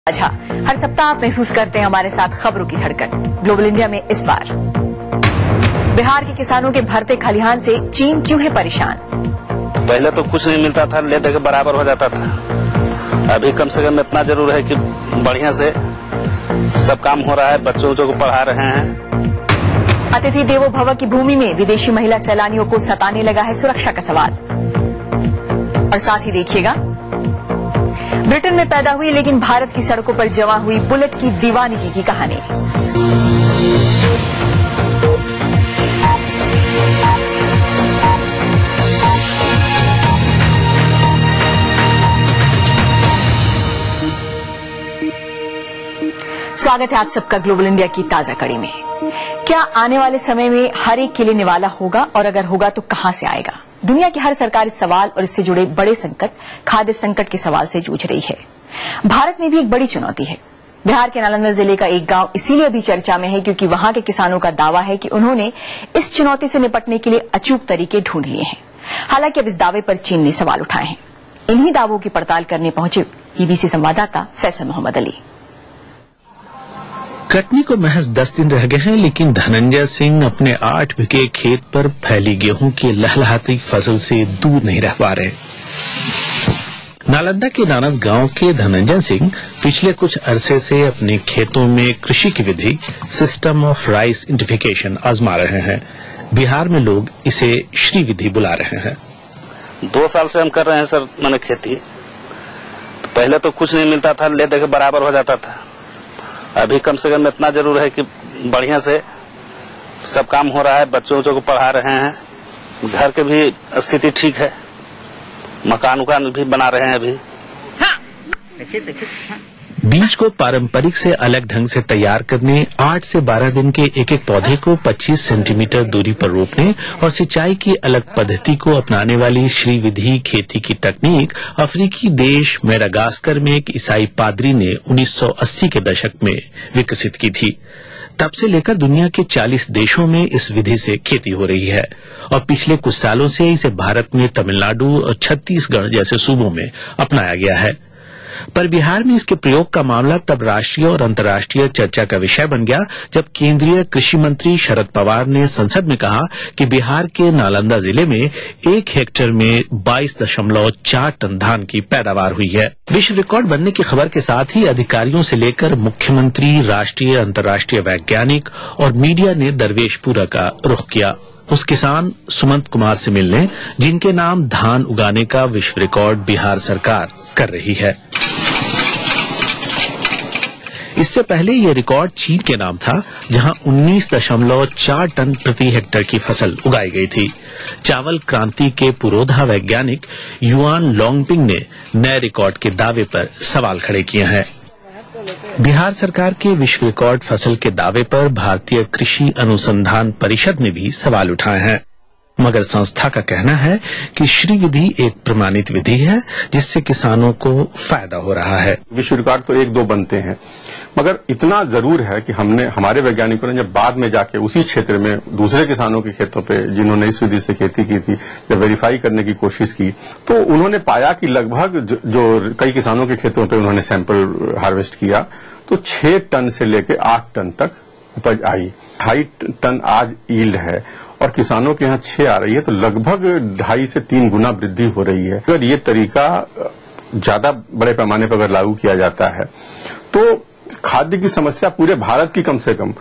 अच्छा, हर सप्ताह आप महसूस करते हैं हमारे साथ खबरों की धड़कन। ग्लोबल इंडिया में इस बार बिहार के किसानों के भरते खलिहान से चीन क्यों है परेशान। पहले तो कुछ नहीं मिलता था, ले दे के बराबर हो जाता था। अभी कम से कम इतना जरूर है कि बढ़िया से सब काम हो रहा है, बच्चों को पढ़ा रहे हैं। अतिथि देवो भव की भूमि में विदेशी महिला सैलानियों को सताने लगा है सुरक्षा का सवाल। और साथ ही देखिएगा, ब्रिटेन में पैदा हुई लेकिन भारत की सड़कों पर जमा हुई बुलेट की दीवानगी की कहानी। स्वागत है आप सबका ग्लोबल इंडिया की ताजा कड़ी में। क्या आने वाले समय में हर एक के लिए निवाला होगा, और अगर होगा तो कहां से आएगा? दुनिया की हर सरकार इस सवाल और इससे जुड़े बड़े संकट, खाद्य संकट के सवाल से जूझ रही है। भारत में भी एक बड़ी चुनौती है। बिहार के नालंदा जिले का एक गांव इसीलिए भी चर्चा में है क्योंकि वहां के किसानों का दावा है कि उन्होंने इस चुनौती से निपटने के लिए अचूक तरीके ढूंढ लिए हैं। हालांकि अब इस दावे पर चीन ने सवाल उठाए हैं। इन्हीं दावों की पड़ताल करने पहुंचे बीबीसी संवाददाता फैसल मोहम्मद अली। कटनी को महज 10 दिन रह गए हैं, लेकिन धनंजय सिंह अपने 8 बीघे खेत पर फैली गेहूं की लहलहाती फसल से दूर नहीं रह पा रहे। नालंदा के नानद गांव के धनंजय सिंह पिछले कुछ अरसे से अपने खेतों में कृषि की विधि सिस्टम ऑफ राइस इंटिफिकेशन आजमा रहे हैं। बिहार में लोग इसे श्री विधि बुला रहे हैं। 2 साल से हम कर रहे हैं सर, मैंने खेती। पहले तो कुछ नहीं मिलता था, ले दे के बराबर हो जाता था। अभी कम से कम इतना जरूर है कि बढ़िया से सब काम हो रहा है, बच्चों को पढ़ा रहे हैं। घर के भी स्थिति ठीक है, मकान उकान भी बना रहे हैं अभी। बीज को पारंपरिक से अलग ढंग से तैयार करने, 8 से 12 दिन के एक एक पौधे को 25 सेंटीमीटर दूरी पर रोपने और सिंचाई की अलग पद्धति को अपनाने वाली श्री विधि खेती की तकनीक अफ्रीकी देश मेडागास्कर में एक ईसाई पादरी ने 1980 के दशक में विकसित की थी। तब से लेकर दुनिया के 40 देशों में इस विधि से खेती हो रही है और पिछले कुछ सालों से इसे भारत में तमिलनाडु और छत्तीसगढ़ जैसे सूबों में अपनाया गया है। पर बिहार में इसके प्रयोग का मामला तब राष्ट्रीय और अंतर्राष्ट्रीय चर्चा का विषय बन गया जब केंद्रीय कृषि मंत्री शरद पवार ने संसद में कहा कि बिहार के नालंदा जिले में 1 हेक्टेयर में 22.4 टन धान की पैदावार हुई है। विश्व रिकॉर्ड बनने की खबर के साथ ही अधिकारियों से लेकर मुख्यमंत्री, राष्ट्रीय अंतर्राष्ट्रीय वैज्ञानिक और मीडिया ने दरवेशपुरा का रुख किया, उस किसान सुमंत कुमार से मिलने जिनके नाम धान उगाने का विश्व रिकॉर्ड बिहार सरकार कर रही है। इससे पहले यह रिकॉर्ड चीन के नाम था, जहां 19.4 टन प्रति हेक्टेयर की फसल उगाई गई थी। चावल क्रांति के पुरोधा वैज्ञानिक युआन लोंगपिंग ने नए रिकॉर्ड के दावे पर सवाल खड़े किए हैं। बिहार सरकार के विश्व रिकॉर्ड फसल के दावे पर भारतीय कृषि अनुसंधान परिषद ने भी सवाल उठाए हैं, मगर संस्था का कहना है कि श्री विधि एक प्रमाणित विधि है जिससे किसानों को फायदा हो रहा है। विश्व रिकॉर्ड तो 1-2 बनते हैं, मगर इतना जरूर है कि हमारे वैज्ञानिकों ने जब बाद में जाके उसी क्षेत्र में दूसरे किसानों के खेतों पे जिन्होंने इस विधि से खेती की थी, जब वेरीफाई करने की कोशिश की तो उन्होंने पाया कि लगभग जो कई किसानों के खेतों पे उन्होंने सैंपल हार्वेस्ट किया तो 6 टन से लेकर 8 टन तक उपज आई। 2.5 टन आज यील्ड है और किसानों के यहाँ 6 आ रही है, तो लगभग 2.5 से 3 गुना वृद्धि हो रही है। अगर ये तरीका ज्यादा बड़े पैमाने पर अगर लागू किया जाता है तो खाद्य की समस्या पूरे भारत की कम से कम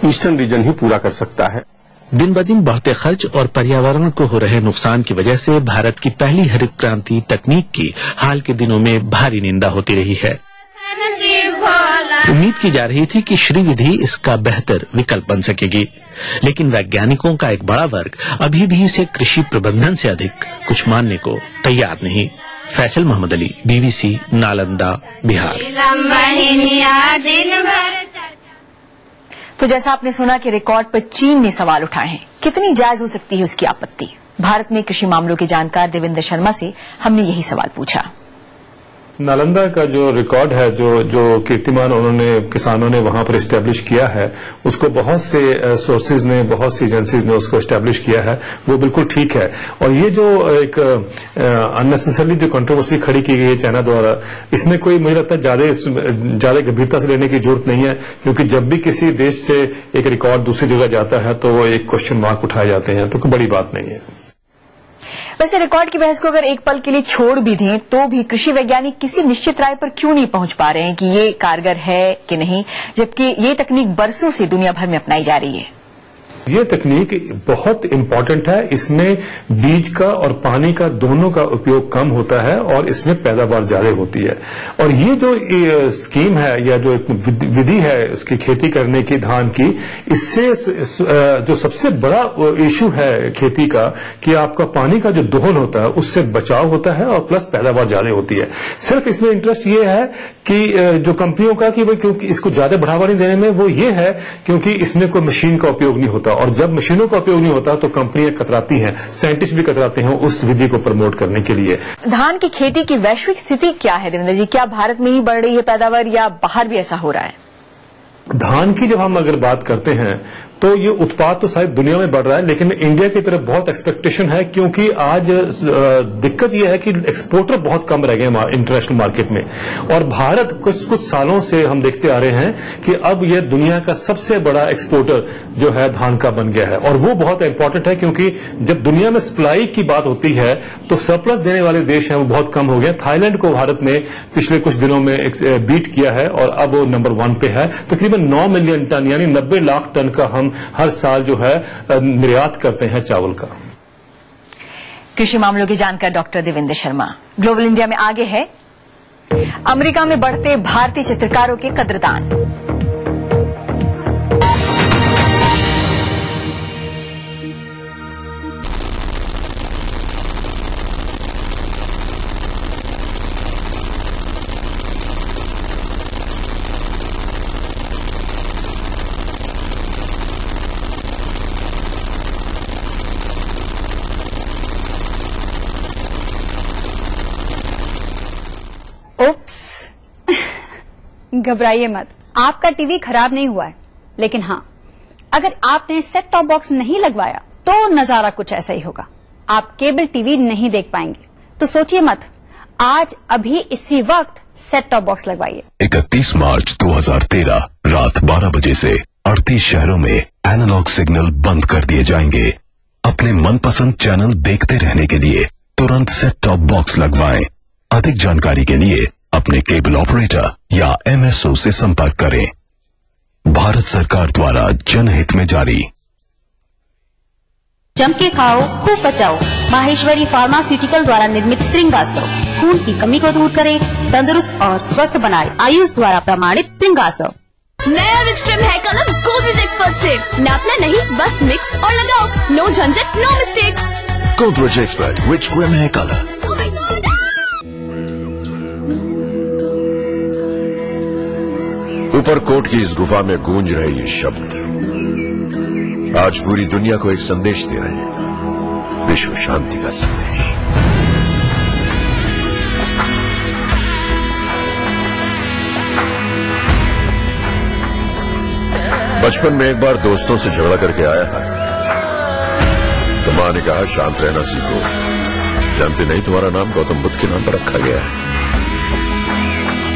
ईस्टर्न रीजन ही पूरा कर सकता है। दिन ब दिन बढ़ते खर्च और पर्यावरण को हो रहे नुकसान की वजह से भारत की पहली हरित क्रांति तकनीक की हाल के दिनों में भारी निंदा होती रही है। उम्मीद की जा रही थी कि श्री विधि इसका बेहतर विकल्प बन सकेगी, लेकिन वैज्ञानिकों का एक बड़ा वर्ग अभी भी इसे कृषि प्रबंधन से अधिक कुछ मानने को तैयार नहीं। फैसल मोहम्मद अली, बीबीसी, नालंदा, बिहार। तो जैसा आपने सुना कि रिकॉर्ड पर चीन ने सवाल उठाए हैं, कितनी जायज हो सकती है उसकी आपत्ति? भारत में कृषि मामलों के जानकार देवेंद्र शर्मा से हमने यही सवाल पूछा। नालंदा का जो रिकॉर्ड है, जो कीर्तिमान उन्होंने किसानों ने वहां पर एस्टेब्लिश किया है, उसको बहुत से सोर्सेज ने, बहुत सी एजेंसीज ने उसको एस्टेब्लिश किया है, वो बिल्कुल ठीक है। और ये जो एक अननेसेसरली जो कंट्रोवर्सी खड़ी की गई है चाइना द्वारा, इसमें कोई मुझे लगता है ज्यादा गंभीरता से लेने की जरूरत नहीं है, क्योंकि जब भी किसी देश से एक रिकॉर्ड दूसरी जगह जाता है तो वो एक क्वेश्चन मार्क उठाए जाते हैं, तो कोई बड़ी बात नहीं है। वैसे रिकॉर्ड की बहस को अगर एक पल के लिए छोड़ भी दें तो भी कृषि वैज्ञानिक किसी निश्चित राय पर क्यों नहीं पहुंच पा रहे हैं कि ये कारगर है कि नहीं, जबकि ये तकनीक बरसों से दुनिया भर में अपनाई जा रही है। ये तकनीक बहुत इम्पोर्टेंट है। इसमें बीज का और पानी का दोनों का उपयोग कम होता है और इसमें पैदावार ज्यादा होती है। और ये जो स्कीम है या जो विधि है उसकी खेती करने की, धान की, इससे जो सबसे बड़ा इशू है खेती का कि आपका पानी का जो दोहन होता है उससे बचाव होता है और प्लस पैदावार ज्यादा होती है। सिर्फ इसमें इंटरेस्ट ये है कि जो कंपनियों का कि भाई क्योंकि इसको ज्यादा बढ़ावा नहीं देने में, वो ये है क्योंकि इसमें कोई मशीन का उपयोग नहीं होता, और जब मशीनों का उपयोग नहीं होता तो कंपनियां कतराती हैं, साइंटिस्ट भी कतराते हैं उस विधि को प्रमोट करने के लिए। धान की खेती की वैश्विक स्थिति क्या है देवेंद्र जी? क्या भारत में ही बढ़ रही है पैदावार या बाहर भी ऐसा हो रहा है? धान की जब हम अगर बात करते हैं तो ये उत्पाद तो शायद दुनिया में बढ़ रहा है, लेकिन इंडिया की तरफ बहुत एक्सपेक्टेशन है, क्योंकि आज दिक्कत यह है कि एक्सपोर्टर बहुत कम रह गए इंटरनेशनल मार्केट में। और भारत कुछ सालों से हम देखते आ रहे हैं कि अब यह दुनिया का सबसे बड़ा एक्सपोर्टर जो है धान का बन गया है। और वो बहुत इंपॉर्टेंट है, क्योंकि जब दुनिया में सप्लाई की बात होती है तो सरप्लस देने वाले देश हैं वो बहुत कम हो गए। थाईलैंड को भारत ने पिछले कुछ दिनों में बीट किया है और अब वो नंबर 1 पे है। तकरीबन 9 मिलियन टन यानी 90 लाख टन का हम हर साल जो है निर्यात करते हैं चावल का। कृषि मामलों की जानकार doctor Devendra Sharma. Global India में आगे है अमेरिका में बढ़ते भारतीय चित्रकारों के कद्रदान। घबराइए मत, आपका टीवी खराब नहीं हुआ है, लेकिन हाँ, अगर आपने सेट टॉप बॉक्स नहीं लगवाया तो नजारा कुछ ऐसा ही होगा। आप केबल टीवी नहीं देख पाएंगे, तो सोचिए मत, आज अभी इसी वक्त सेट टॉप बॉक्स लगवाइए। 31 मार्च 2013 रात 12 बजे से 38 शहरों में एनालॉग सिग्नल बंद कर दिए जाएंगे। अपने मनपसंद चैनल देखते रहने के लिए तुरंत सेट टॉप बॉक्स लगवाएं। अधिक जानकारी के लिए अपने केबल ऑपरेटर या एमएसओ से संपर्क करें। भारत सरकार द्वारा जनहित में जारी। जम के खाओ, खूब बचाओ। माहेश्वरी फार्मास्यूटिकल द्वारा निर्मित त्रिंगासव खून की कमी को दूर करे, तंदुरुस्त और स्वस्थ बनाए। आयुष द्वारा प्रमाणित त्रिंगासव। नया rich cream hair colour Godrej expert से नापना नहीं, बस मिक्स और लगाओ। नो झंझट, no mistake. Godrej expert rich cream hair colour. ऊपर कोट की इस गुफा में गूंज रहे ये शब्द आज पूरी दुनिया को एक संदेश दे रहे हैं, विश्व शांति का संदेश। बचपन में एक बार दोस्तों से झगड़ा करके आया था, तो मां ने कहा शांत रहना सीखो। जानते नहीं तुम्हारा नाम गौतम बुद्ध के नाम पर रखा गया है।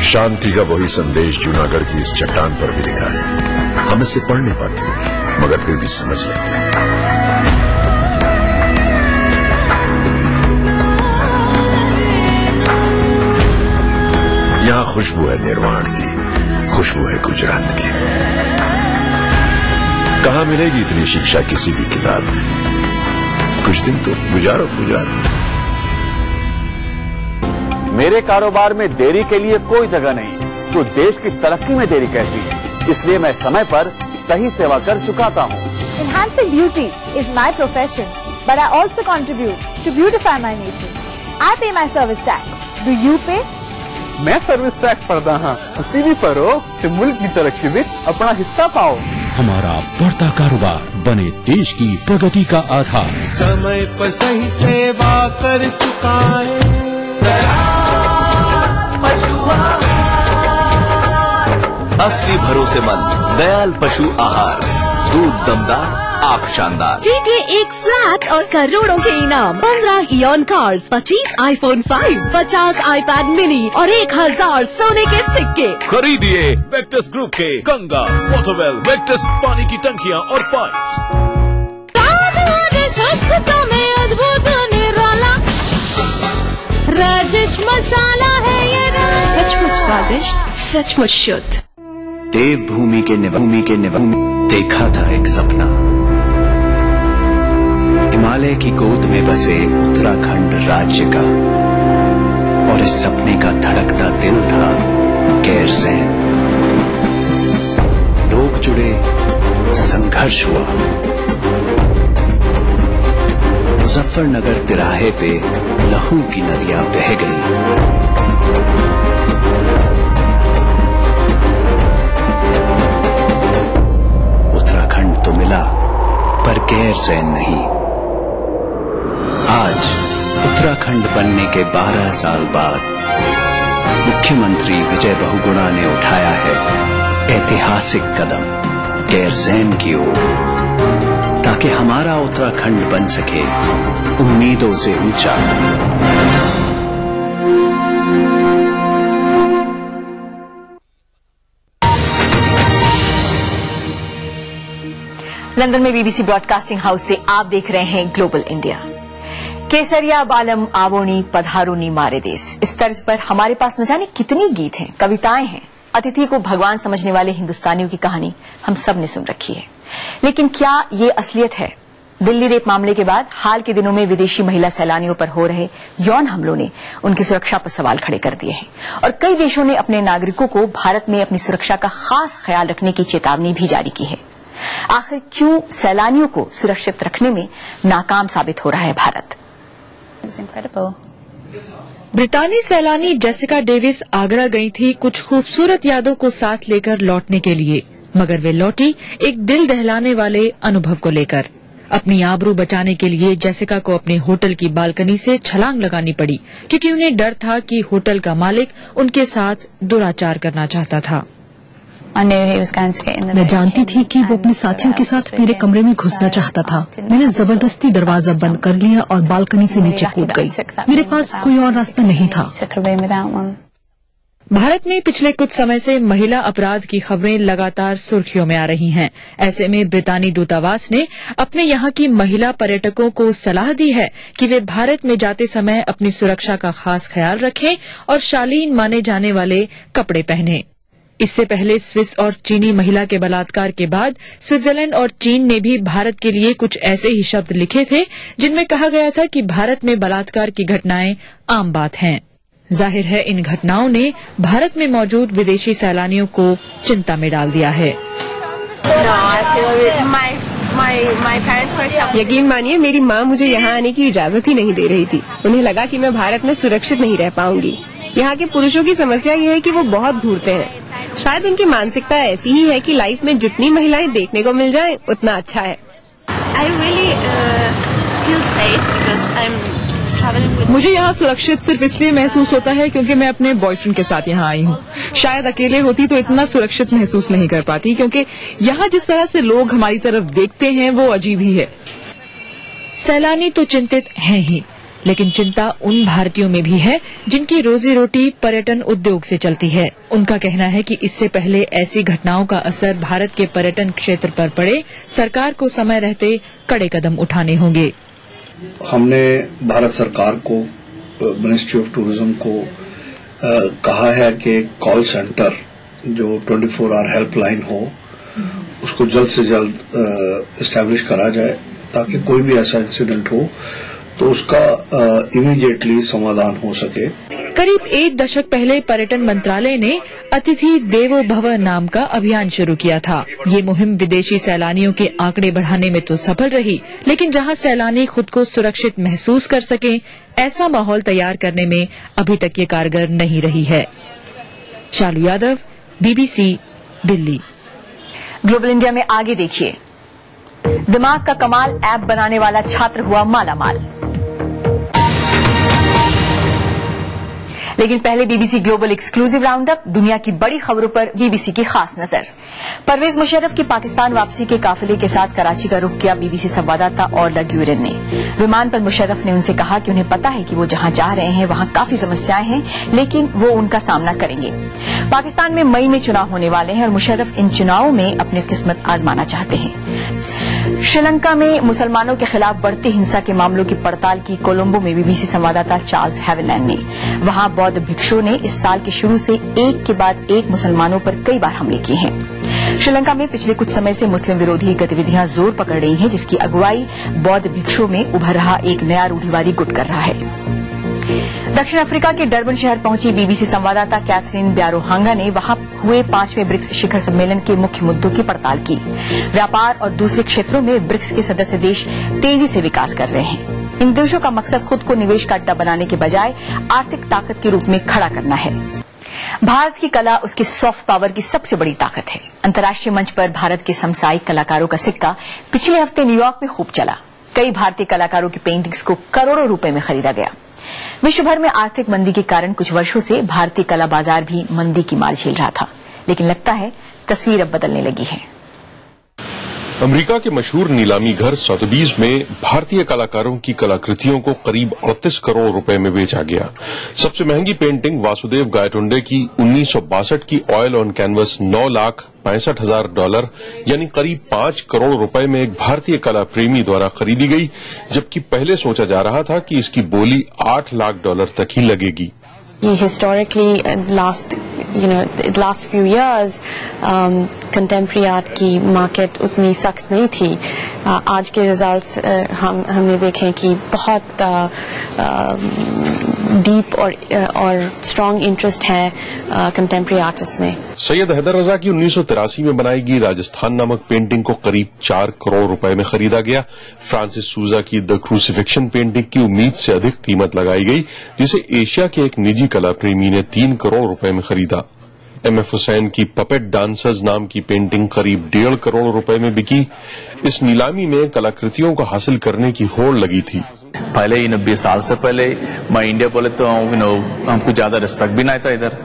शांति का वही संदेश जूनागढ़ की इस चट्टान पर भी लिखा है। हम इसे पढ़ नहीं पाते मगर फिर भी समझ लेते हैं। यहाँ खुशबू है निर्वाण की, खुशबू है गुजरात की। कहाँ मिलेगी इतनी शिक्षा किसी भी किताब में। कुछ दिन तो गुजारो गुजरात। मेरे कारोबार में देरी के लिए कोई जगह नहीं, तो देश की तरक्की में देरी कैसी है? इसलिए मैं समय पर सही सेवा कर चुकाता हूँ। Enhancing beauty is my profession, but I also contribute to beautify my nation. I pay my service tax. Do you pay? मैं सर्विस टैक्स भरता हाँ, उसी भी भरो कि मुल्क की तरक्की में अपना हिस्सा पाओ। हमारा बढ़ता कारोबार बने देश की प्रगति का आधार। समय पर सही सेवा कर चुका है। असली भरोसेमंद दयाल पशु आहार, दूध दमदार, आप शानदार। जीतिए एक फ्लैट और करोड़ों के इनाम, 15 ion cars, 25 iPhone 5, 50 iPad mini और 1000 सोने के सिक्के। खरीदिए वेक्टस ग्रुप के गंगा, मोटोवेल, वेक्टस पानी की टंकियां और पाइप्स। राजेश मसाला है ये, सचमुच स्वादिष्ट, सचमुच शुद्ध। देवभूमि के निभूमि देखा था एक सपना, हिमालय की गोद में बसे उत्तराखंड राज्य का, और इस सपने का धड़कता दिल था गैरसैंण। लोग जुड़े, संघर्ष हुआ, मुजफ्फरनगर तिराहे पे लहू की नदियां बह गई। उत्तराखंड तो मिला पर गैरसैंण नहीं। आज उत्तराखंड बनने के 12 साल बाद मुख्यमंत्री विजय बहुगुणा ने उठाया है ऐतिहासिक कदम गैरसैंण की ओर, ताकि हमारा उत्तराखंड बन सके उम्मीदों से ऊंचा। लंदन में बीबीसी ब्रॉडकास्टिंग हाउस से आप देख रहे हैं ग्लोबल इंडिया। केसरिया बालम आवोणी पधारूनी मारे देश, इस तर्ज पर हमारे पास न जाने कितनी गीत हैं, कविताएं हैं। अतिथि को भगवान समझने वाले हिंदुस्तानियों की कहानी हम सब ने सुन रखी है, लेकिन क्या ये असलियत है? दिल्ली रेप मामले के बाद हाल के दिनों में विदेशी महिला सैलानियों पर हो रहे यौन हमलों ने उनकी सुरक्षा पर सवाल खड़े कर दिए हैं, और कई देशों ने अपने नागरिकों को भारत में अपनी सुरक्षा का खास ख्याल रखने की चेतावनी भी जारी की है। आखिर क्यों सैलानियों को सुरक्षित रखने में नाकाम साबित हो रहा है भारत? ब्रितानी सैलानी जेसिका डेविस आगरा गई थी कुछ खूबसूरत यादों को साथ लेकर लौटने के लिए, मगर वे लौटी एक दिल दहलाने वाले अनुभव को लेकर। अपनी आबरू बचाने के लिए जेसिका को अपने होटल की बालकनी से छलांग लगानी पड़ी, क्योंकि उन्हें डर था कि होटल का मालिक उनके साथ दुराचार करना चाहता था। मैं जानती थी कि वो अपने साथियों के साथ मेरे कमरे में घुसना चाहता था। मैंने जबरदस्ती दरवाजा बंद कर लिया और बालकनी से नीचे कूद गई। मेरे पास कोई और रास्ता नहीं था। भारत में पिछले कुछ समय से महिला अपराध की खबरें लगातार सुर्खियों में आ रही हैं। ऐसे में ब्रितानी दूतावास ने अपने यहाँ की महिला पर्यटकों को सलाह दी है कि वे भारत में जाते समय अपनी सुरक्षा का खास ख्याल रखें और शालीन माने जाने वाले कपड़े पहनें। इससे पहले स्विस और चीनी महिला के बलात्कार के बाद स्विट्जरलैंड और चीन ने भी भारत के लिए कुछ ऐसे ही शब्द लिखे थे जिनमें कहा गया था कि भारत में बलात्कार की घटनाएं आम बात हैं। जाहिर है इन घटनाओं ने भारत में मौजूद विदेशी सैलानियों को चिंता में डाल दिया है। यकीन मानिए, मेरी माँ मुझे यहाँ आने की इजाजत ही नहीं दे रही थी। उन्हें लगा कि मैं भारत में सुरक्षित नहीं रह पाऊंगी। यहाँ के पुरुषों की समस्या ये है कि वो बहुत घूरते हैं। शायद उनकी मानसिकता ऐसी ही है कि लाइफ में जितनी महिलाएं देखने को मिल जाएं, उतना अच्छा है। मुझे यहाँ सुरक्षित सिर्फ इसलिए महसूस होता है क्योंकि मैं अपने बॉयफ्रेंड के साथ यहाँ आई हूँ। शायद अकेले होती तो इतना सुरक्षित महसूस नहीं कर पाती, क्योंकि यहाँ जिस तरह से लोग हमारी तरफ देखते हैं वो अजीब ही है। सैलानी तो चिंतित हैं ही, लेकिन चिंता उन भारतीयों में भी है जिनकी रोजी रोटी पर्यटन उद्योग से चलती है। उनका कहना है कि इससे पहले ऐसी घटनाओं का असर भारत के पर्यटन क्षेत्र पर पड़े, सरकार को समय रहते कड़े कदम उठाने होंगे। हमने भारत सरकार को, मिनिस्ट्री ऑफ टूरिज्म को कहा है कि कॉल सेंटर जो 24 आवर हेल्पलाइन हो, उसको जल्द से जल्द एस्टैब्लिश करा जाए, ताकि कोई भी ऐसा इंसिडेंट हो तो उसका इमीडिएटली समाधान हो सके। करीब एक दशक पहले पर्यटन मंत्रालय ने अतिथि देवो भव नाम का अभियान शुरू किया था। ये मुहिम विदेशी सैलानियों के आंकड़े बढ़ाने में तो सफल रही, लेकिन जहां सैलानी खुद को सुरक्षित महसूस कर सके, ऐसा माहौल तैयार करने में अभी तक ये कारगर नहीं रही है। चालू Yadav, BBC, Delhi. Global India में आगे देखिए, दिमाग का कमाल ऐप बनाने वाला छात्र हुआ मालामाल। लेकिन पहले बीबीसी ग्लोबल एक्सक्लूसिव राउंडअप, दुनिया की बड़ी खबरों पर बीबीसी की खास नजर। परवेज मुशर्रफ की पाकिस्तान वापसी के काफिले के साथ कराची का रुख किया बीबीसी संवाददाता ऑर्ला ग्यूरेन ने। विमान पर मुशर्रफ ने उनसे कहा कि उन्हें पता है कि वो जहां जा रहे हैं वहां काफी समस्याएं हैं, लेकिन वो उनका सामना करेंगे। पाकिस्तान में मई में चुनाव होने वाले हैं और मुशर्रफ इन चुनावों में अपनी किस्मत आजमाना चाहते हैं। श्रीलंका में मुसलमानों के खिलाफ बढ़ती हिंसा के मामलों की पड़ताल की कोलंबो में बीबीसी संवाददाता चार्ल्स हैविलैंड ने। वहां बौद्ध भिक्षुओं ने इस साल के शुरू से एक के बाद एक मुसलमानों पर कई बार हमले किए हैं। श्रीलंका में पिछले कुछ समय से मुस्लिम विरोधी गतिविधियां जोर पकड़ रही हैं, जिसकी अगुवाई बौद्ध भिक्षुओं में उभर रहा एक नया रूढ़िवादी गुट कर रहा है। दक्षिण अफ्रीका के डरबन शहर पहुंची बीबीसी संवाददाता कैथरीन ब्यारोहांगा ने वहां हुए 5वें ब्रिक्स शिखर सम्मेलन के मुख्य मुद्दों की पड़ताल की। व्यापार और दूसरे क्षेत्रों में ब्रिक्स के सदस्य देश तेजी से विकास कर रहे हैं। इन देशों का मकसद खुद को निवेश का अड्डा बनाने के बजाय आर्थिक ताकत के रूप में खड़ा करना है। भारत की कला उसके सॉफ्ट पावर की सबसे बड़ी ताकत है। अंतर्राष्ट्रीय मंच पर भारत के समसामयिक कलाकारों का सिक्का पिछले हफ्ते न्यूयॉर्क में खूब चला। कई भारतीय कलाकारों की पेंटिंग्स को करोड़ों रुपए में खरीदा गया। विश्व भर में आर्थिक मंदी के कारण कुछ वर्षों से भारतीय कला बाजार भी मंदी की मार झेल रहा था, लेकिन लगता है तस्वीर अब बदलने लगी है। अमेरिका के मशहूर नीलामी घर सोथबीज में भारतीय कलाकारों की कलाकृतियों को करीब 38 करोड़ रुपए में बेचा गया। सबसे महंगी पेंटिंग वासुदेव गायटोंडे की 1962 की ऑयल ऑन कैनवस $9,65,000 यानी करीब 5 करोड़ रुपए में एक भारतीय कला प्रेमी द्वारा खरीदी गई, जबकि पहले सोचा जा रहा था कि इसकी बोली $8 लाख तक ही लगेगी। Historically, last few years, contemporary art की मार्केट उतनी सख्त नहीं थी। आज के रिजल्ट्स हमने देखे कि बहुत डीप और स्ट्रॉन्ग इंटरेस्ट है कंटेम्प्रेरी आर्टिस्ट में। सैयद हैदर रजा की 1983 में बनाई गई राजस्थान नामक पेंटिंग को करीब 4 करोड़ रुपए में खरीदा गया। फ्रांसिस सूजा की द क्रूसिफिक्शन पेंटिंग की उम्मीद से अधिक कीमत लगाई गई, जिसे एशिया के एक निजी कला प्रेमी ने 3 करोड़ रुपए में खरीदा। एमएफ हुसैन की पपेट डांसर्स नाम की पेंटिंग करीब 1.5 करोड़ रुपए में बिकी। इस नीलामी में कलाकृतियों को हासिल करने की होड़ लगी थी। पहले 20 साल से पहले मैं इंडिया बोले तो हमको ज्यादा रिस्पेक्ट भी नहीं था इधर।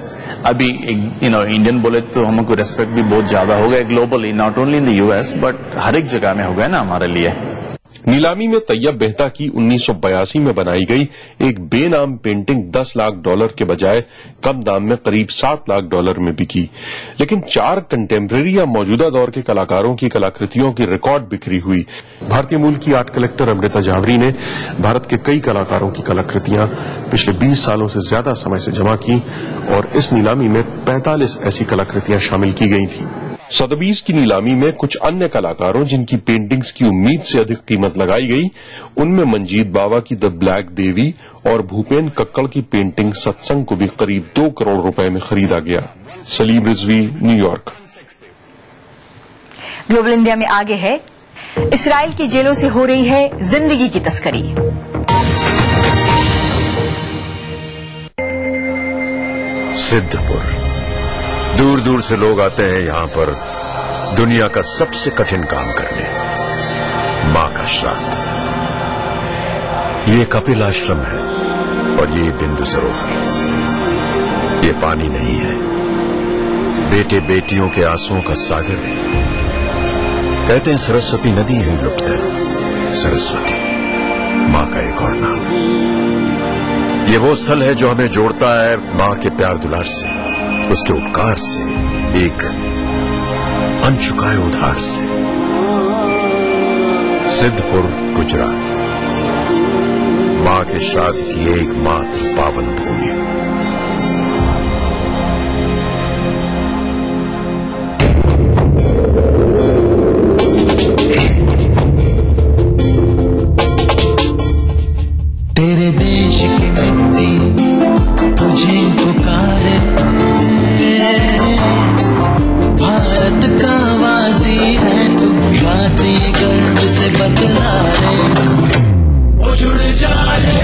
अभी इंडियन बोले तो हमको रिस्पेक्ट भी बहुत ज्यादा हो गया globally, not only in the US but हर एक जगह में हो गया ना हमारे लिए। नीलामी में तैयब बेहता की 1982 में बनाई गई एक बेनाम पेंटिंग $10 लाख के बजाय कम दाम में करीब $7 लाख में बिकी। लेकिन 4 कंटेम्प्रेरी या मौजूदा दौर के कलाकारों की कलाकृतियों की रिकॉर्ड बिक्री हुई। भारतीय मूल की आर्ट कलेक्टर अमृता जावरी ने भारत के कई कलाकारों की कलाकृतियां पिछले 20 सालों से ज्यादा समय से जमा की और इस नीलामी में 45 ऐसी कलाकृतियां शामिल की गई थी। सोथबीज की नीलामी में कुछ अन्य कलाकारों जिनकी पेंटिंग्स की उम्मीद से अधिक कीमत लगाई गई, उनमें मंजीत बावा की द ब्लैक देवी और भूपेन कक्कड़ की पेंटिंग सत्संग को भी करीब 2 करोड़ रुपए में खरीदा गया। Salim Rizvi, New York. Global India में आगे है, इस्राइल की जेलों से हो रही है जिंदगी की तस्करी। सिद्धपुर, दूर दूर से लोग आते हैं यहां पर दुनिया का सबसे कठिन काम करने, मां का श्राद्ध। ये कपिल आश्रम है और ये बिंदु सरोवर। ये पानी नहीं है, बेटे बेटियों के आंसुओं का सागर है। कहते हैं सरस्वती नदी ही लुप्त है। सरस्वती मां का एक और नाम। ये वो स्थल है जो हमें जोड़ता है मां के प्यार दुलार से, उसके उपकार से, एक अनचुकाए उधार से। सिद्धपुर, गुजरात, मां के श्राद्ध की एकमात्र पावन भूमि। तेरे देश की मिट्टी तुझे पुकारे, भारत का वासी है तू, बातें गर्व से बतला रे। ओ जुड़ जा रे,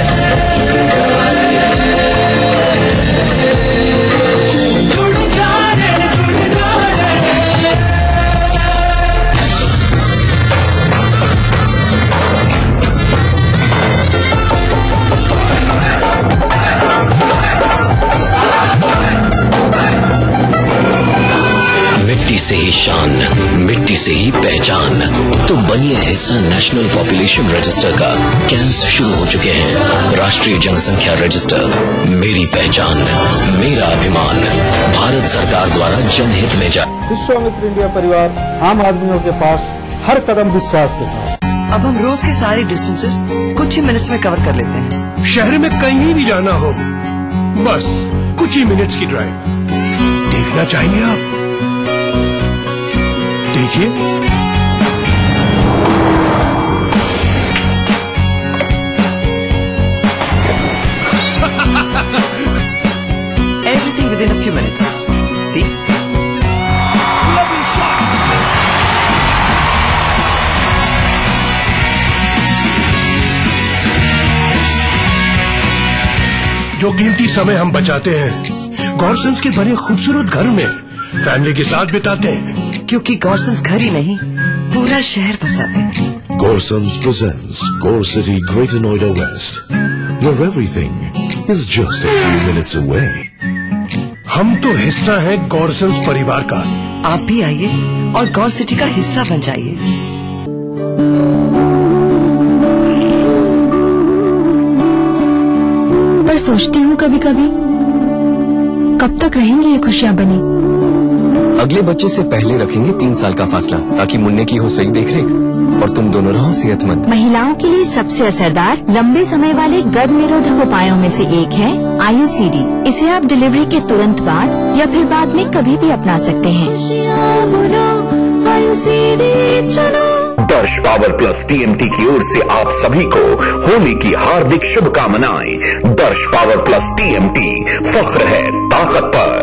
मिट्टी से ही शान, मिट्टी से ही पहचान। तो बनिए हिस्सा नेशनल पॉपुलेशन रजिस्टर का। कैंप्स शुरू हो चुके हैं। राष्ट्रीय जनसंख्या रजिस्टर, मेरी पहचान, मेरा अभिमान। भारत सरकार द्वारा जनहित में जारी। विश्वामित्र इंडिया परिवार आम आदमियों के पास हर कदम विश्वास के साथ। अब हम रोज के सारे डिस्टेंसेस कुछ ही मिनट्स में कवर कर लेते हैं। शहर में कहीं भी जाना हो, बस कुछ ही मिनट्स की ड्राइव। देखना चाहेंगे आप? देखिए, everything with in a few minutes. See, जो कीमती समय हम बचाते हैं गॉर्सन्स के बड़े खूबसूरत घर में फैमिली के साथ बिताते हैं, क्योंकि गॉर्सन्स घर ही नहीं पूरा शहर बसाते हैं। Gorsons presents Gore City Greater Noida West, where everything is just a few minutes away. हम तो हिस्सा हैं गॉर्सन्स परिवार का। आप भी आइए और गौर सिटी का हिस्सा बन जाइए। पर सोचती हूँ कभी कभी, कब तक रहेंगी ये खुशियाँ बनी? अगले बच्चे से पहले रखेंगे 3 साल का फासला, ताकि मुन्ने की हो सही देखरेख और तुम दोनों रहो सेहतमंद। महिलाओं के लिए सबसे असरदार लंबे समय वाले गर्भ निरोधक उपायों में से एक है IUCD। इसे आप डिलीवरी के तुरंत बाद या फिर बाद में कभी भी अपना सकते हैं। दर्श पावर प्लस TMT की ओर से आप सभी को होली की हार्दिक शुभकामनाएं। दर्श पावर प्लस TMT, फख्र है ताकत पर।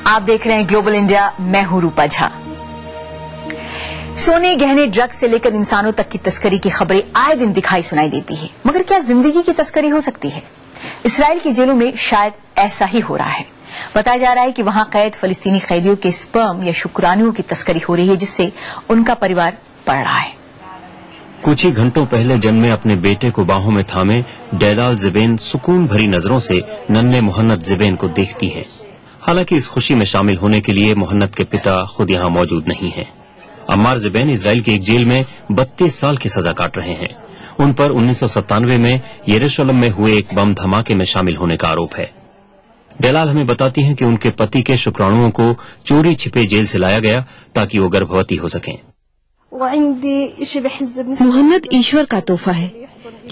आप देख रहे हैं ग्लोबल इंडिया, मैं हूं रूपा झा। सोने, गहने, ड्रग्स से लेकर इंसानों तक की तस्करी की खबरें आए दिन दिखाई सुनाई देती है, मगर क्या जिंदगी की तस्करी हो सकती है? इसराइल की जेलों में शायद ऐसा ही हो रहा है। बताया जा रहा है कि वहां कैद फलस्तीनी कैदियों के स्पर्म या शुक्राणुओं की तस्करी हो रही है, जिससे उनका परिवार पड़ रहा है। कुछ ही घंटों पहले जन्मे अपने बेटे को बाहों में थामे डेलाल ज़ेबेन सुकून भरी नजरों से नन्हे मोहन्नद ज़ेबेन को देखती हैं। हालांकि इस खुशी में शामिल होने के लिए मोहन्नद के पिता खुद यहां मौजूद नहीं हैं। अम्मार ज़ेबेन इजराइल की एक जेल में 32 साल की सजा काट रहे हैं। उन पर 1997 में यरूशलेम में हुए एक बम धमाके में शामिल होने का आरोप है। डेलाल हमें बताती हैं कि उनके पति के शुक्राणुओं को चोरी छिपे जेल से लाया गया ताकि वो गर्भवती हो सकें। मोहम्मद ईश्वर का तोहफा है,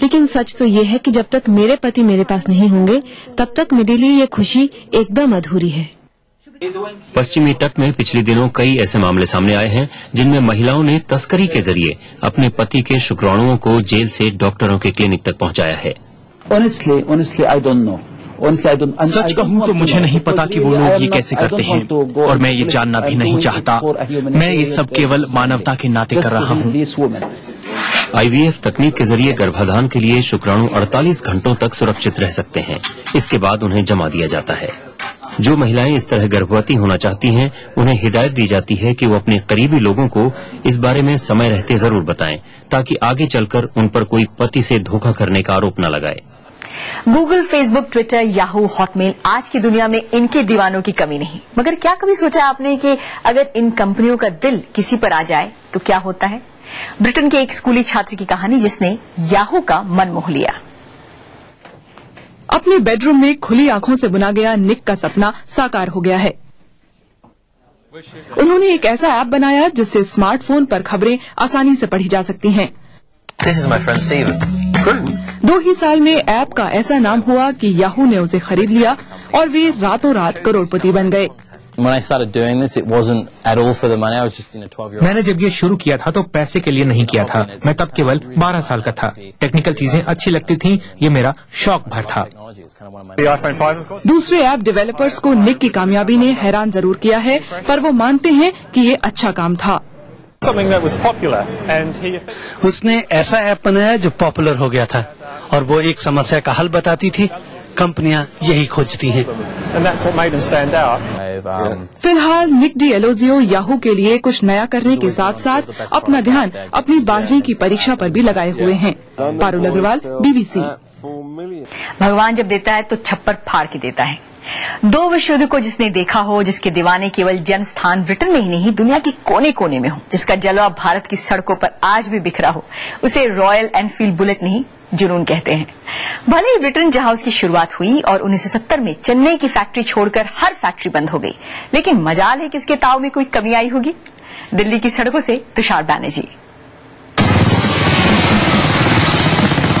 लेकिन सच तो ये है कि जब तक मेरे पति मेरे पास नहीं होंगे तब तक मेरे लिए ये खुशी एकदम अधूरी है। पश्चिमी तट में पिछले दिनों कई ऐसे मामले सामने आए हैं जिनमें महिलाओं ने तस्करी के जरिए अपने पति के शुक्राणुओं को जेल से डॉक्टरों के क्लिनिक तक पहुंचाया है। Honestly, I don't know. सच कहूँ तो मुझे नहीं पता कि वो लोग ये कैसे करते हैं, और मैं ये जानना भी नहीं चाहता। मैं ये सब केवल मानवता के नाते कर रहा हूँ। IVF तकनीक के जरिए गर्भाधान के लिए शुक्राणु 48 घंटों तक सुरक्षित रह सकते हैं। इसके बाद उन्हें जमा दिया जाता है। जो महिलाएं इस तरह गर्भवती होना चाहती हैं, उन्हें हिदायत दी जाती है कि वो अपने करीबी लोगों को इस बारे में समय रहते जरूर बताएं, ताकि आगे चलकर उन पर कोई पति से धोखा करने का आरोप न लगाए। Google, Facebook, Twitter, Yahoo, Hotmail, आज की दुनिया में इनके दीवानों की कमी नहीं। मगर क्या कभी सोचा आपने कि अगर इन कंपनियों का दिल किसी पर आ जाए तो क्या होता है? ब्रिटेन के एक स्कूली छात्र की कहानी जिसने याहू का मन मोह लिया। अपने बेडरूम में खुली आंखों से बुना गया निक का सपना साकार हो गया है। उन्होंने एक ऐसा ऐप बनाया जिससे स्मार्टफोन पर खबरें आसानी से पढ़ी जा सकती हैं। This is my friend Steven. 2 ही साल में ऐप का ऐसा नाम हुआ कि याहू ने उसे खरीद लिया और वे रातों रात करोड़पति बन गए। When I started doing this, it wasn't at all for the money. I was just 12-year-old. मैंने जब ये शुरू किया था तो पैसे के लिए नहीं किया था। मैं तब केवल 12 साल का था। टेक्निकल चीजें अच्छी लगती थीं, ये मेरा शौक भर था। दूसरे ऐप डेवलपर्स को निक की कामयाबी ने हैरान जरूर किया है, पर वो मानते हैं कि ये अच्छा काम था। उसने ऐसा ऐप बनाया जो पॉपुलर हो गया था और वो एक समस्या का हल बताती थी। कंपनियां यही खोजती हैं। फिलहाल निक डी एलोजियो याहू के लिए कुछ नया करने के साथ साथ अपना ध्यान अपनी 12वीं की परीक्षा पर भी लगाए हुए हैं। पारुल अग्रवाल, BBC। भगवान जब देता है तो छप्पर फाड़ के देता है। दो विश्व युद्ध को जिसने देखा हो, जिसके दीवाने केवल जन्म स्थान ब्रिटेन में ही नहीं दुनिया के कोने कोने में हो, जिसका जलवा भारत की सड़कों पर आज भी बिखरा हो, उसे रॉयल एनफील्ड बुलेट नहीं जुनून कहते हैं। भले ही ब्रिटेन जहां उसकी शुरुआत हुई और 1970 में चेन्नई की फैक्ट्री छोड़कर हर फैक्ट्री बंद हो गई, लेकिन मजाल है कि उसके ताव में कोई कमी आई होगी। दिल्ली की सड़कों से तुषार बैनर्जी।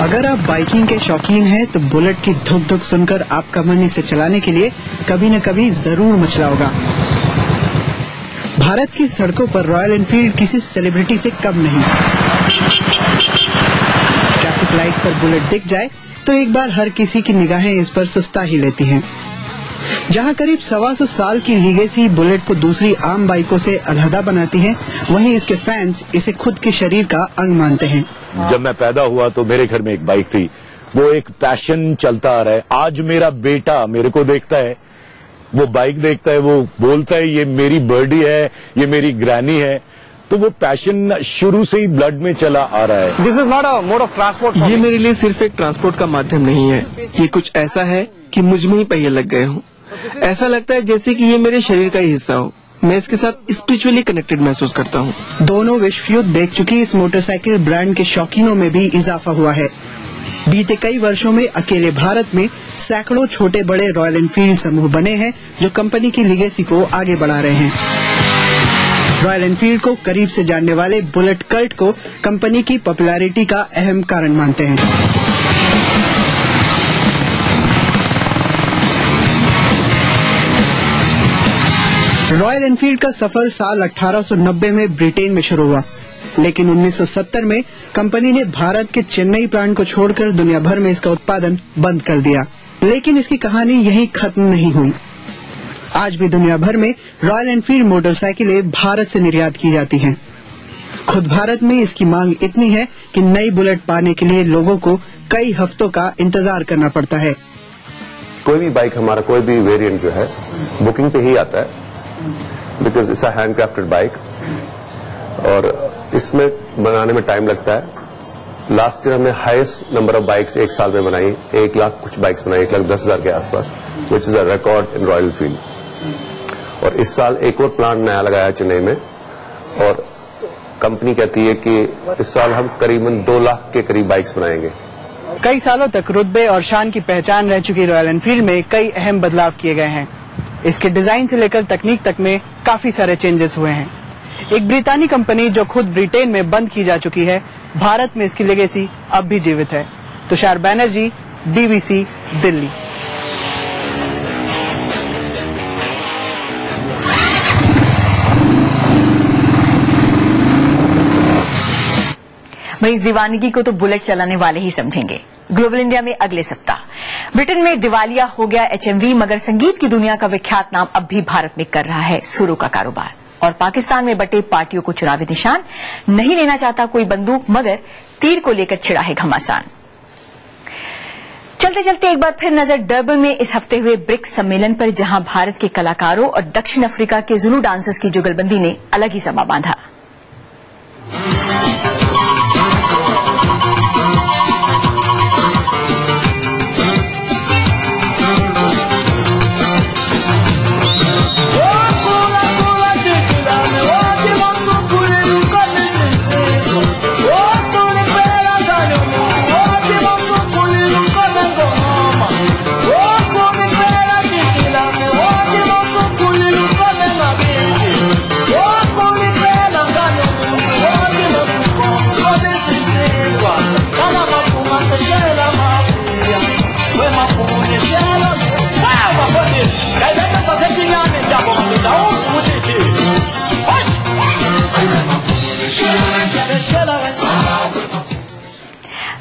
अगर आप बाइकिंग के शौकीन हैं तो बुलेट की धुक धुक सुनकर आपका मन इसे चलाने के लिए कभी न कभी जरूर मचला होगा। भारत की सड़कों पर रॉयल एनफील्ड किसी सेलिब्रिटी से कम नहीं। ट्रैफिक लाइट पर बुलेट दिख जाए तो एक बार हर किसी की निगाहें इस पर सुस्ता ही लेती हैं। जहां करीब 125 साल की लीगेसी बुलेट को दूसरी आम बाइकों से अलहदा बनाती है, वहीं इसके फैंस इसे खुद के शरीर का अंग मानते हैं। जब मैं पैदा हुआ तो मेरे घर में एक बाइक थी, वो एक पैशन चलता आ रहा है। आज मेरा बेटा मेरे को देखता है, वो बाइक देखता है, वो बोलता है ये मेरी बर्डी है, ये मेरी ग्रैनी है, तो वो पैशन शुरू से ही ब्लड में चला आ रहा है। This is not a mode of transport. ये मेरे लिए सिर्फ एक ट्रांसपोर्ट का माध्यम नहीं है, ये कुछ ऐसा है कि मुझ में ही पहिए लग गए हों। ऐसा लगता है जैसे कि ये मेरे शरीर का ही हिस्सा हो। मैं इसके साथ स्पिरिचुअली कनेक्टेड महसूस करता हूँ। दोनों विश्व युद्ध देख चुकी इस मोटरसाइकिल ब्रांड के शौकीनों में भी इजाफा हुआ है। बीते कई वर्षों में अकेले भारत में सैकड़ों छोटे बड़े रॉयल एनफील्ड समूह बने हैं जो कंपनी की लीगेसी को आगे बढ़ा रहे हैं। रॉयल एनफील्ड को करीब से जानने वाले बुलेट कल्ट को कंपनी की पॉपुलैरिटी का अहम कारण मानते हैं। रॉयल एनफील्ड का सफर साल 1890 में ब्रिटेन में शुरू हुआ, लेकिन 1970 में कंपनी ने भारत के चेन्नई प्लांट को छोड़कर दुनिया भर में इसका उत्पादन बंद कर दिया। लेकिन इसकी कहानी यहीं खत्म नहीं हुई। आज भी दुनिया भर में रॉयल एनफील्ड मोटरसाइकिलें भारत से निर्यात की जाती हैं। खुद भारत में इसकी मांग इतनी है कि नई बुलेट पाने के लिए लोगों को कई हफ्तों का इंतजार करना पड़ता है। कोई भी बाइक, हमारा कोई भी वेरिएंट जो है बुकिंग पे ही आता है, because it's a handcrafted bike और इसमें बनाने में टाइम लगता है। लास्ट ईयर हमने हाईएस्ट नंबर ऑफ बाइक्स एक साल में बनाई, 1 लाख कुछ बाइक्स बनाई, 1,10,000 के आसपास, which is a record in royal Enfield. और इस साल एक और प्लांट नया लगाया चेन्नई में, और कंपनी कहती है कि इस साल हम करीबन 2 लाख के करीब बाइक्स बनाएंगे। कई सालों तक रुतबे और शान की पहचान रह चुकी रॉयल एनफील्ड में कई अहम बदलाव किए गए हैं। इसके डिजाइन से लेकर तकनीक तक में काफी सारे चेंजेस हुए हैं। एक ब्रितानी कंपनी जो खुद ब्रिटेन में बंद की जा चुकी है, भारत में इसकी लेगेसी अब भी जीवित है। तुषार बैनर्जी, DVC, दिल्ली। भाई इस दीवानगी को तो बुलेट चलाने वाले ही समझेंगे। ग्लोबल इंडिया में अगले सप्ताह ब्रिटेन में दिवालिया हो गया HMV, मगर संगीत की दुनिया का विख्यात नाम अब भी भारत में कर रहा है सुरों का कारोबार। और पाकिस्तान में बटे पार्टियों को चुनावी निशान नहीं लेना चाहता कोई बंदूक, मगर तीर को लेकर छिड़ा है घमासान। चलते चलते एक बार फिर नजर डर्बन में इस हफ्ते हुए ब्रिक्स सम्मेलन पर, जहां भारत के कलाकारों और दक्षिण अफ्रीका के जुलू डांसर्स की जुगलबंदी ने अलग ही समा बांधा।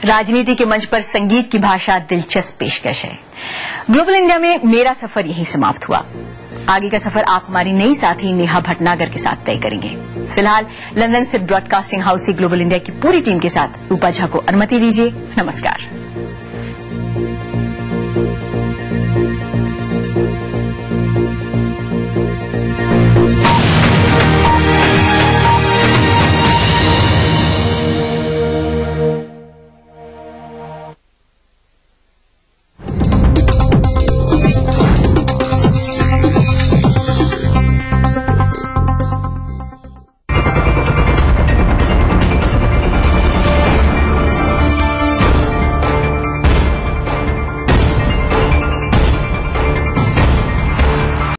राजनीति के मंच पर संगीत की भाषा दिलचस्प पेशकश है। ग्लोबल इंडिया में मेरा सफर यही समाप्त हुआ। आगे का सफर आप हमारी नई साथी नेहा भटनागर के साथ तय करेंगे। फिलहाल लंदन स्थित ब्रॉडकास्टिंग हाउस से ग्लोबल इंडिया की पूरी टीम के साथ रूपा झा को अनुमति दीजिए। नमस्कार।